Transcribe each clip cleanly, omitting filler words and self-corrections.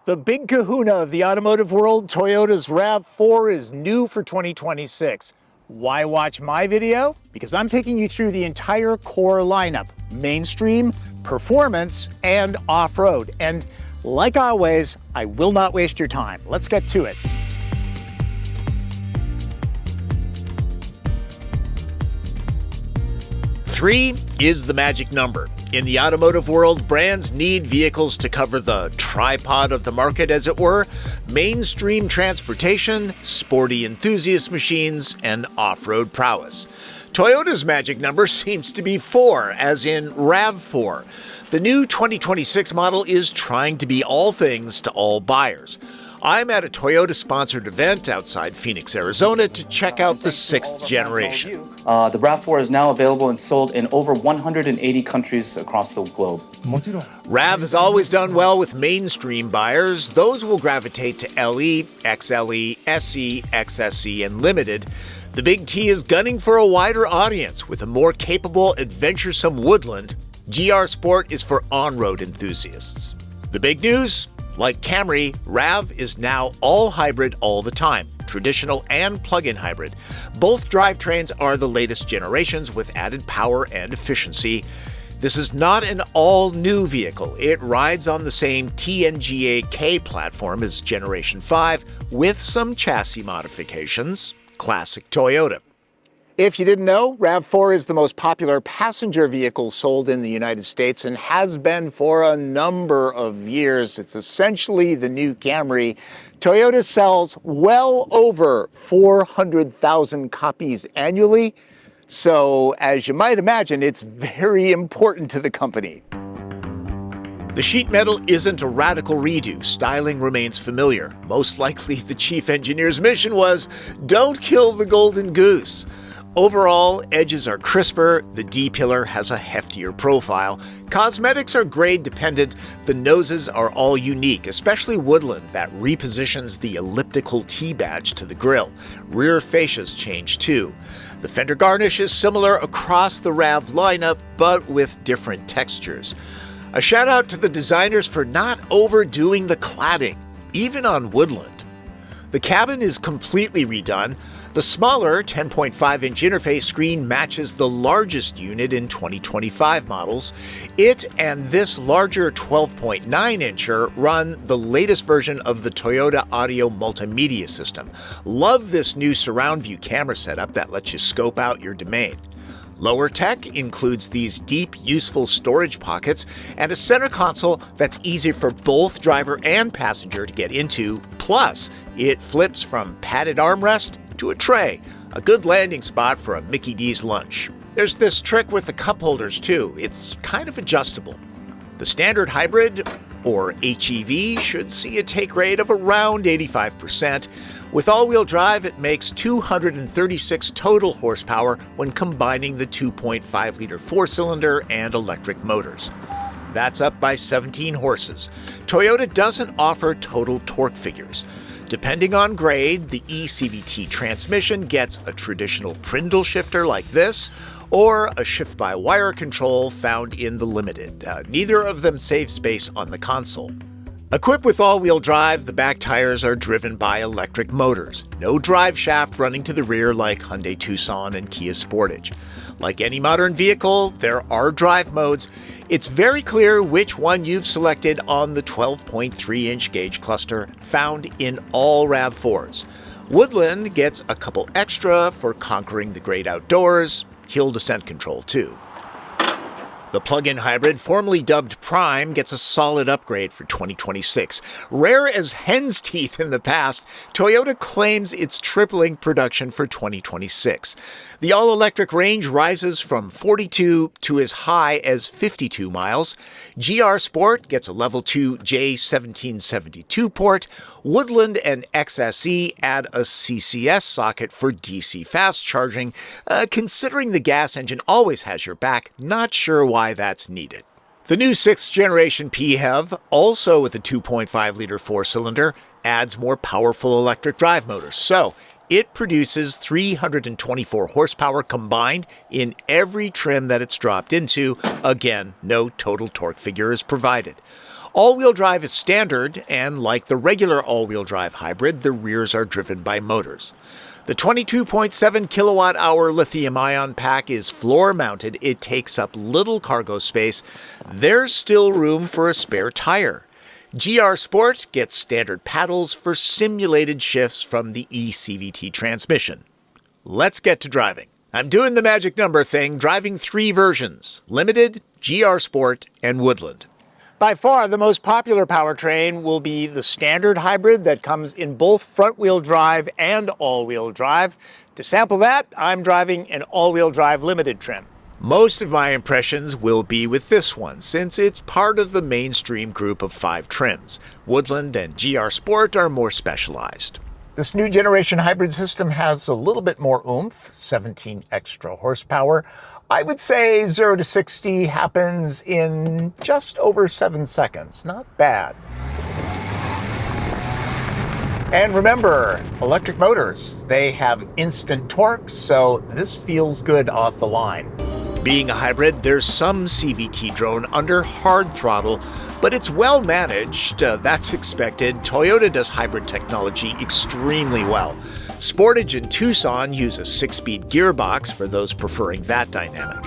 The big kahuna of the automotive world, Toyota's RAV4 is new for 2026. Why watch my video? Because I'm taking you through the entire core lineup, mainstream, performance, and off-road. And like always, I will not waste your time. Let's get to it. Three is the magic number. In the automotive world, brands need vehicles to cover the tripod of the market, as it were: mainstream transportation, sporty enthusiast machines, and off-road prowess. Toyota's magic number seems to be 4, as in RAV4. The new 2026 model is trying to be all things to all buyers. I'm at a Toyota-sponsored event outside Phoenix, Arizona to check out the 6th generation. The RAV4 is now available and sold in over 180 countries across the globe. RAV has always done well with mainstream buyers. Those will gravitate to LE, XLE, SE, XSE, and Limited. The Big T is gunning for a wider audience with a more capable, adventuresome Woodland. GR Sport is for on-road enthusiasts. The big news? Like Camry, RAV is now all hybrid all the time, traditional and plug-in hybrid. Both drivetrains are the latest generations with added power and efficiency. This is not an all-new vehicle. It rides on the same TNGA-K platform as Generation 5 with some chassis modifications. Classic Toyota. If you didn't know, RAV4 is the most popular passenger vehicle sold in the United States and has been for a number of years. It's essentially the new Camry. Toyota sells well over 400,000 copies annually. So, as you might imagine, it's very important to the company. The sheet metal isn't a radical redo. Styling remains familiar. Most likely, the chief engineer's mission was, don't kill the golden goose. Overall, edges are crisper, the D-pillar has a heftier profile, cosmetics are grade dependent, the noses are all unique, especially Woodland that repositions the elliptical T-badge to the grille. Rear fascias change too. The fender garnish is similar across the RAV lineup, but with different textures. A shout out to the designers for not overdoing the cladding, even on Woodland. The cabin is completely redone. The smaller 10.5-inch interface screen matches the largest unit in 2025 models. It and this larger 12.9-incher run the latest version of the Toyota Audio Multimedia System. Love this new surround view camera setup that lets you scope out your domain. Lower tech includes these deep, useful storage pockets and a center console that's easy for both driver and passenger to get into. Plus, it flips from padded armrest to a tray, a good landing spot for a Mickey D's lunch. There's this trick with the cup holders too. It's kind of adjustable. The standard hybrid, or HEV, should see a take rate of around 85%. With all-wheel drive, it makes 236 total horsepower when combining the 2.5-liter four-cylinder and electric motors. That's up by 17 horses. Toyota doesn't offer total torque figures. Depending on grade, the eCVT transmission gets a traditional Prindle shifter like this, or a shift-by-wire control found in the Limited. Neither of them save space on the console. Equipped with all-wheel drive, the back tires are driven by electric motors. No drive shaft running to the rear like Hyundai Tucson and Kia Sportage. Like any modern vehicle, there are drive modes. It's very clear which one you've selected on the 12.3-inch gauge cluster found in all RAV4s. Woodland gets a couple extra for conquering the great outdoors. Hill descent control too. The plug-in hybrid, formerly dubbed Prime, gets a solid upgrade for 2026. Rare as hen's teeth in the past, Toyota claims it's tripling production for 2026. The all-electric range rises from 42 to as high as 52 miles. GR Sport gets a Level 2 J1772 port. Woodland and XSE add a CCS socket for DC fast charging. Considering the gas engine always has your back, not sure why that's needed. The new 6th generation PHEV, also with a 2.5-liter four-cylinder, adds more powerful electric drive motors. So it produces 324 horsepower combined in every trim that it's dropped into. Again, no total torque figure is provided. All-wheel drive is standard, and like the regular all-wheel drive hybrid, the rears are driven by motors. The 22.7 kilowatt-hour lithium-ion pack is floor-mounted. It takes up little cargo space. There's still room for a spare tire. GR Sport gets standard paddles for simulated shifts from the eCVT transmission. Let's get to driving. I'm doing the magic number thing, driving 3 versions: Limited, GR Sport, and Woodland. By far, the most popular powertrain will be the standard hybrid that comes in both front-wheel drive and all-wheel drive. To sample that, I'm driving an all-wheel drive Limited trim. Most of my impressions will be with this one, since it's part of the mainstream group of 5 trims. Woodland and GR Sport are more specialized. This new generation hybrid system has a little bit more oomph, 17 extra horsepower. I would say 0 to 60 happens in just over 7 seconds. Not bad. And remember, electric motors, they have instant torque, so this feels good off the line. Being a hybrid, there's some CVT drone under hard throttle, but it's well managed. That's expected. Toyota does hybrid technology extremely well. Sportage and Tucson use a 6-speed gearbox for those preferring that dynamic.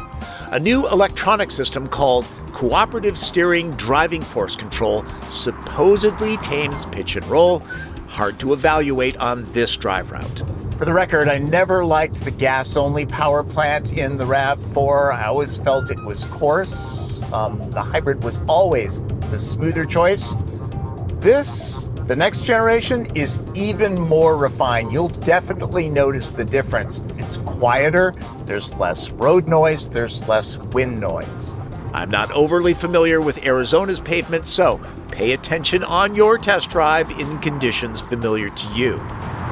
A new electronic system called Cooperative Steering Driving Force Control supposedly tames pitch and roll. Hard to evaluate on this drive route. For the record, I never liked the gas-only power plant in the RAV4. I always felt it was coarse. The hybrid was always the smoother choice. The next generation, is even more refined. You'll definitely notice the difference. It's quieter, there's less road noise, there's less wind noise. I'm not overly familiar with Arizona's pavement, so pay attention on your test drive in conditions familiar to you.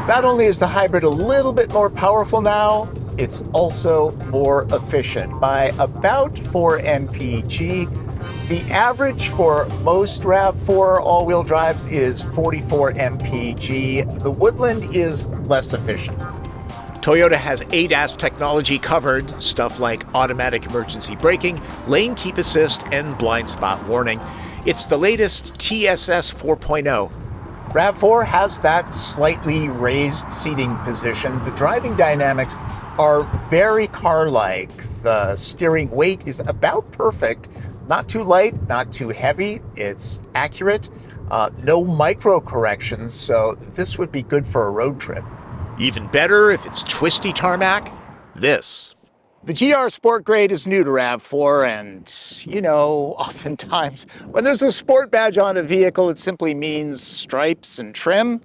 Not only is the hybrid a little bit more powerful now, it's also more efficient by about 4 mpg. The average for most RAV4 all-wheel drives is 44 mpg. The Woodland is less efficient. Toyota has ADAS technology covered, stuff like automatic emergency braking, lane keep assist, and blind spot warning. It's the latest TSS 4.0. RAV4 has that slightly raised seating position. The driving dynamics are very car-like. The steering weight is about perfect. Not too light, not too heavy. It's accurate. No micro corrections, so this would be good for a road trip. Even better if it's twisty tarmac. This. The GR Sport grade is new to RAV4, and, oftentimes when there's a sport badge on a vehicle, it simply means stripes and trim.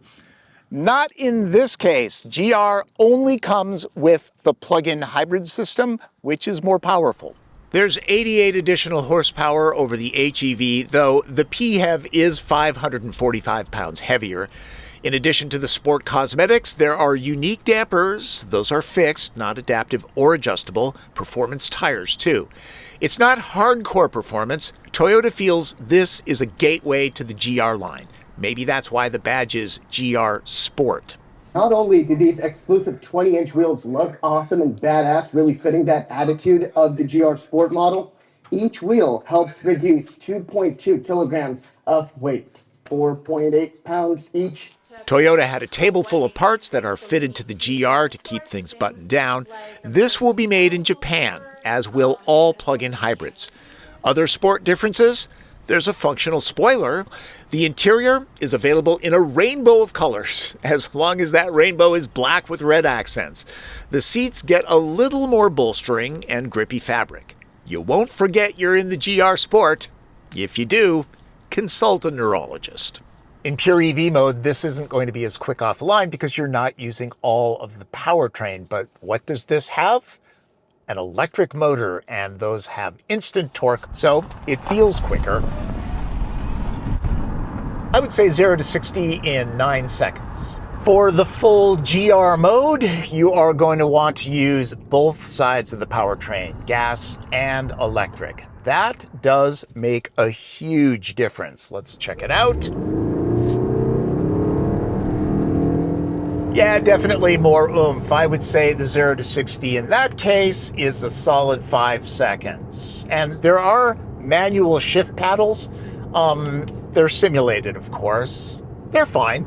Not in this case. GR only comes with the plug-in hybrid system, which is more powerful. There's 88 additional horsepower over the HEV, though the PHEV is 545 pounds heavier. In addition to the sport cosmetics, there are unique dampers. Those are fixed, not adaptive or adjustable. Performance tires, too. It's not hardcore performance. Toyota feels this is a gateway to the GR line. Maybe that's why the badge is GR Sport. Not only do these exclusive 20-inch wheels look awesome and badass, really fitting that attitude of the GR Sport model, each wheel helps reduce 2.2 kilograms of weight, 4.8 pounds each. Toyota had a table full of parts that are fitted to the GR to keep things buttoned down. This will be made in Japan, as will all plug-in hybrids. Other sport differences? There's a functional spoiler. The interior is available in a rainbow of colors, as long as that rainbow is black with red accents. The seats get a little more bolstering and grippy fabric. You won't forget you're in the GR Sport. If you do, consult a neurologist. In pure EV mode, this isn't going to be as quick off the line because you're not using all of the powertrain. But what does this have? An electric motor, and those have instant torque, so it feels quicker. I would say 0 to 60 in 9 seconds. For the full GR mode, you are going to want to use both sides of the powertrain, gas and electric. That does make a huge difference. Let's check it out. Yeah, definitely more oomph. I would say the 0 to 60 in that case is a solid 5 seconds. And there are manual shift paddles. They're simulated, of course. They're fine.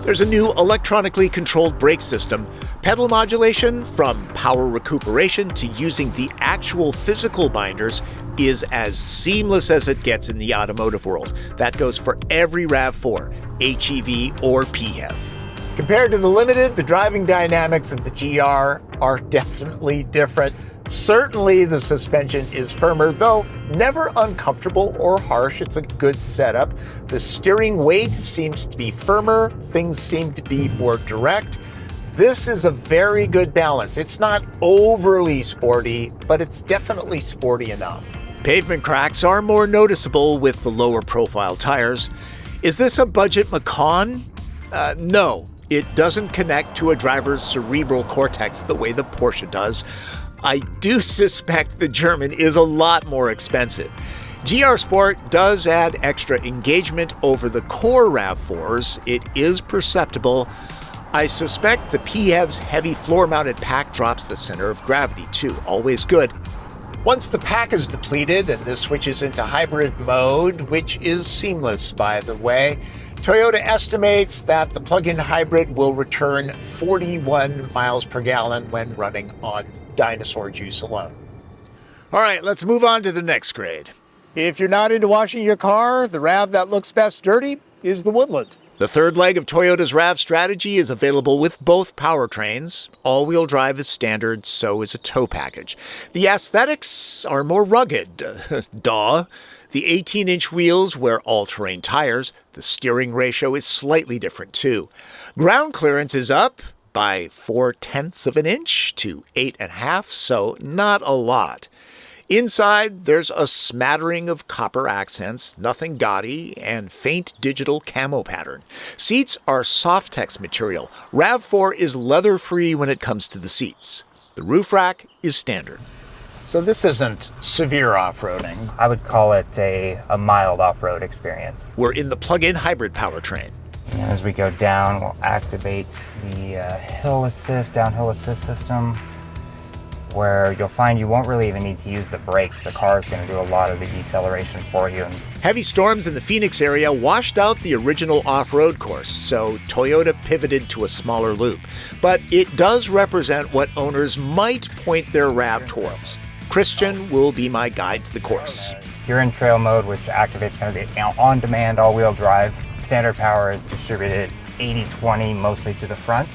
There's a new electronically controlled brake system, pedal modulation from power recuperation to using the actual physical binders is as seamless as it gets in the automotive world. That goes for every RAV4, HEV or PHEV. Compared to the Limited, the driving dynamics of the GR are definitely different. Certainly the suspension is firmer, though never uncomfortable or harsh. It's a good setup. The steering weight seems to be firmer. Things seem to be more direct. This is a very good balance. It's not overly sporty, but it's definitely sporty enough. Pavement cracks are more noticeable with the lower profile tires. Is this a budget Macan? No, it doesn't connect to a driver's cerebral cortex the way the Porsche does. I do suspect the German is a lot more expensive. GR Sport does add extra engagement over the core RAV4s. It is perceptible. I suspect the PHEV's heavy floor-mounted pack drops the center of gravity too. Always good. Once the pack is depleted and this switches into hybrid mode, which is seamless by the way, Toyota estimates that the plug-in hybrid will return 41 miles per gallon when running on dinosaur juice alone. All right, let's move on to the next grade. If you're not into washing your car, the RAV that looks best dirty is the Woodland. The third leg of Toyota's RAV strategy is available with both powertrains. All-wheel drive is standard, so is a tow package. The aesthetics are more rugged. Duh. The 18-inch wheels wear all-terrain tires. The steering ratio is slightly different, too. Ground clearance is up by 0.4 of an inch to 8.5, so not a lot. Inside, there's a smattering of copper accents, nothing gaudy, and faint digital camo pattern. Seats are Softex material. RAV4 is leather-free when it comes to the seats. The roof rack is standard. So this isn't severe off-roading. I would call it a mild off-road experience. We're in the plug-in hybrid powertrain. And as we go down, we'll activate the downhill assist system, where you'll find you won't really even need to use the brakes. The car is going to do a lot of the deceleration for you. Heavy storms in the Phoenix area washed out the original off-road course, so Toyota pivoted to a smaller loop. But it does represent what owners might point their RAV towards. Christian will be my guide to the course. You're in trail mode, which activates kind of the on-demand all-wheel drive. Standard power is distributed 80-20 mostly to the front,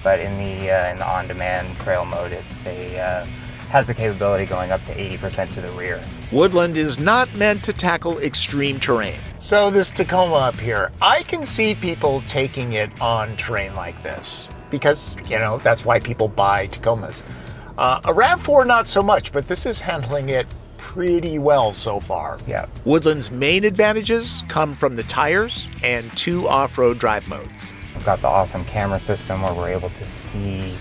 but in the on-demand trail mode, has the capability going up to 80% to the rear. Woodland is not meant to tackle extreme terrain. So this Tacoma up here, I can see people taking it on terrain like this because, that's why people buy Tacomas. A RAV4 not so much, but this is handling it pretty well so far. Yeah. Woodland's main advantages come from the tires and 2 off-road drive modes. We've got the awesome camera system where we're able to see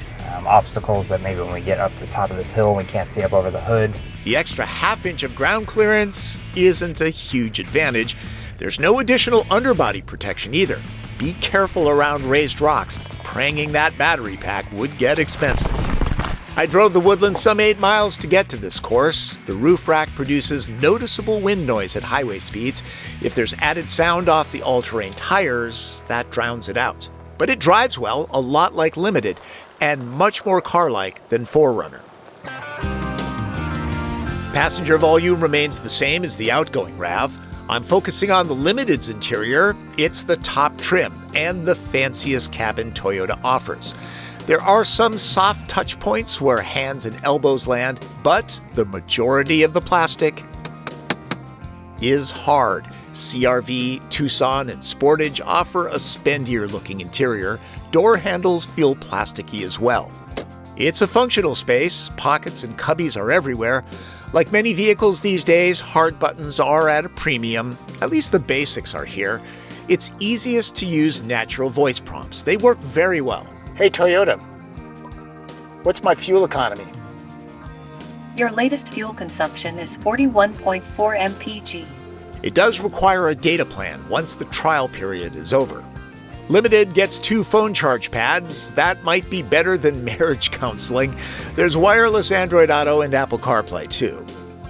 obstacles that maybe when we get up to the top of this hill, we can't see up over the hood. The extra half-inch of ground clearance isn't a huge advantage. There's no additional underbody protection either. Be careful around raised rocks. Pranging that battery pack would get expensive. I drove the Woodland some 8 miles to get to this course. The roof rack produces noticeable wind noise at highway speeds. If there's added sound off the all-terrain tires, that drowns it out. But it drives well, a lot like Limited, and much more car-like than 4Runner. Passenger volume remains the same as the outgoing RAV. I'm focusing on the Limited's interior. It's the top trim and the fanciest cabin Toyota offers. There are some soft touch points where hands and elbows land, but the majority of the plastic is hard. CR-V, Tucson, and Sportage offer a spendier-looking interior. Door handles feel plasticky as well. It's a functional space. Pockets and cubbies are everywhere. Like many vehicles these days, hard buttons are at a premium. At least the basics are here. It's easiest to use natural voice prompts. They work very well. Hey Toyota, what's my fuel economy? Your latest fuel consumption is 41.4 mpg. It does require a data plan once the trial period is over. Limited gets 2 phone charge pads. That might be better than marriage counseling. There's wireless Android Auto and Apple CarPlay too.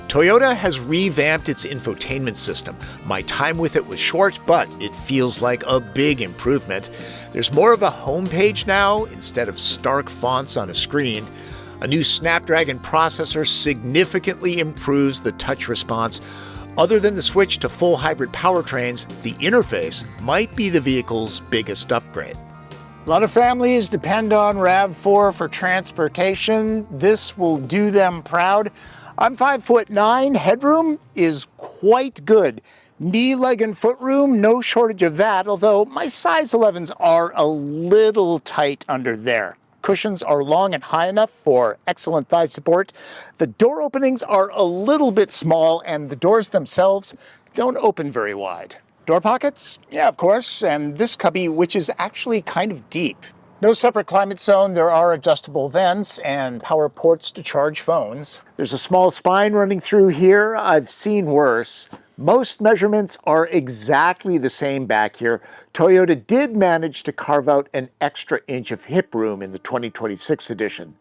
Toyota has revamped its infotainment system. My time with it was short, but it feels like a big improvement. There's more of a homepage now instead of stark fonts on a screen. A new Snapdragon processor significantly improves the touch response. Other than the switch to full hybrid powertrains, the interface might be the vehicle's biggest upgrade. A lot of families depend on RAV4 for transportation. This will do them proud. I'm 5'9". Headroom is quite good. Knee, leg, and foot room, no shortage of that, although my size 11s are a little tight under there. Cushions are long and high enough for excellent thigh support. The door openings are a little bit small, and the doors themselves don't open very wide. Door pockets? Yeah, of course, and this cubby, which is actually kind of deep. No separate climate zone, there are adjustable vents and power ports to charge phones. There's a small spine running through here. I've seen worse. Most measurements are exactly the same back here. Toyota did manage to carve out an extra inch of hip room in the 2026 edition.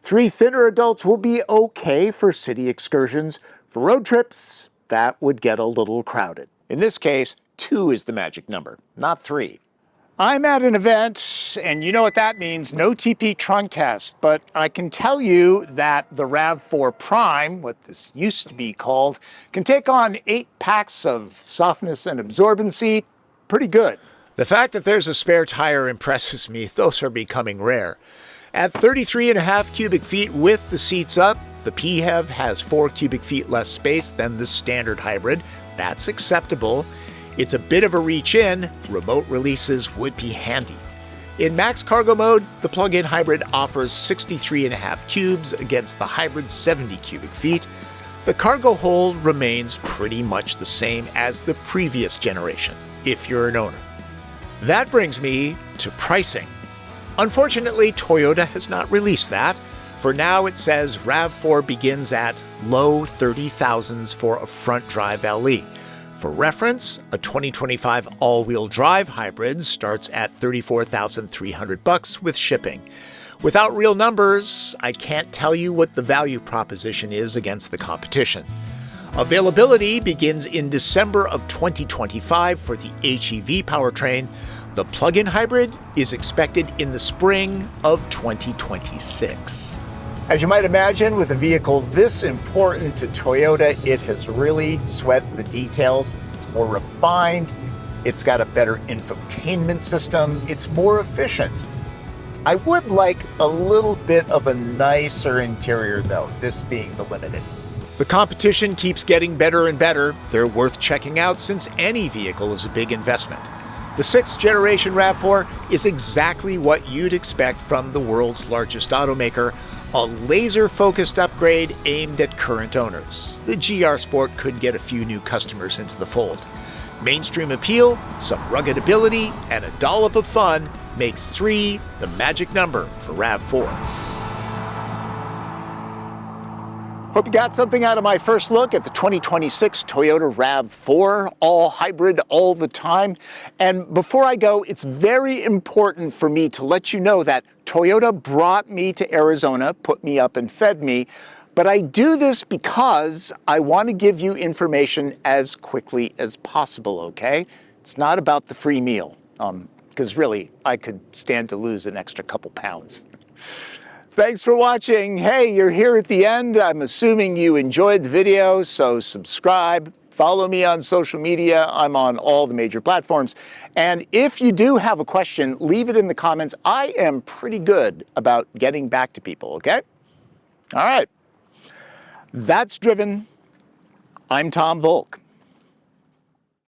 3 thinner adults will be okay for city excursions. For road trips, that would get a little crowded. In this case, 2 is the magic number, not 3. I'm at an event, and you know what that means, no TP trunk test, but I can tell you that the RAV4 Prime, what this used to be called, can take on 8 packs of softness and absorbency pretty good. The fact that there's a spare tire impresses me. Those are becoming rare. At 33.5 cubic feet with the seats up, the PHEV has 4 cubic feet less space than the standard hybrid. That's acceptable. It's a bit of a reach in. Remote releases would be handy. In max cargo mode, the plug-in hybrid offers 63.5 cubes against the hybrid's 70 cubic feet. The cargo hold remains pretty much the same as the previous generation, if you're an owner. That brings me to pricing. Unfortunately, Toyota has not released that. For now, it says RAV4 begins at low 30,000s for a front-drive LE. For reference, a 2025 all-wheel drive hybrid starts at $34,300 with shipping. Without real numbers, I can't tell you what the value proposition is against the competition. Availability begins in December of 2025 for the HEV powertrain. The plug-in hybrid is expected in the spring of 2026. As you might imagine, with a vehicle this important to Toyota, it has really sweat the details. It's more refined, it's got a better infotainment system, it's more efficient. I would like a little bit of a nicer interior though, this being the Limited. The competition keeps getting better and better. They're worth checking out since any vehicle is a big investment. The 6th generation RAV4 is exactly what you'd expect from the world's largest automaker, a laser-focused upgrade aimed at current owners. The GR Sport could get a few new customers into the fold. Mainstream appeal, some rugged ability, and a dollop of fun makes 3 the magic number for RAV4. Hope you got something out of my first look at the 2026 Toyota RAV4, all hybrid all the time. And before I go, it's very important for me to let you know that Toyota brought me to Arizona, put me up and fed me, but I do this because I want to give you information as quickly as possible, okay? It's not about the free meal, because really, I could stand to lose an extra couple pounds. Thanks for watching. Hey, you're here at the end. I'm assuming you enjoyed the video, so subscribe. Follow me on social media. I'm on all the major platforms. And if you do have a question, leave it in the comments. I am pretty good about getting back to people, okay? All right. That's Driven. I'm Tom Volk.